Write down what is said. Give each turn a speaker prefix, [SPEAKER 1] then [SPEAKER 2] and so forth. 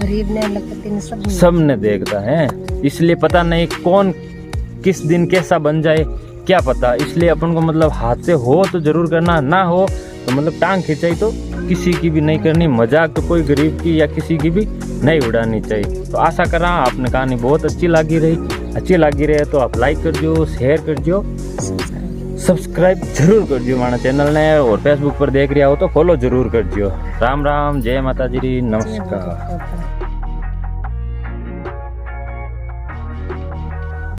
[SPEAKER 1] गरीब ने
[SPEAKER 2] सब
[SPEAKER 1] ने
[SPEAKER 2] देखता है। इसलिए पता नहीं कौन किस दिन कैसा बन जाए, क्या पता। इसलिए अपन को मतलब हाथ से हो तो जरूर करना, ना हो तो मतलब टांग खिंचाई तो किसी की भी नहीं करनी। मजाक तो कोई गरीब की या किसी की भी नहीं उड़ानी चाहिए। तो आशा कर रहा आपने कहानी बहुत अच्छी लगी रहे तो आप लाइक करजो, शेयर करजो, सब्सक्राइब जरूर करजो मारा चैनल ने, और फेसबुक पर देख रहा हो तो फॉलो जरूर करजो। राम राम, जय माता जी, नमस्कार।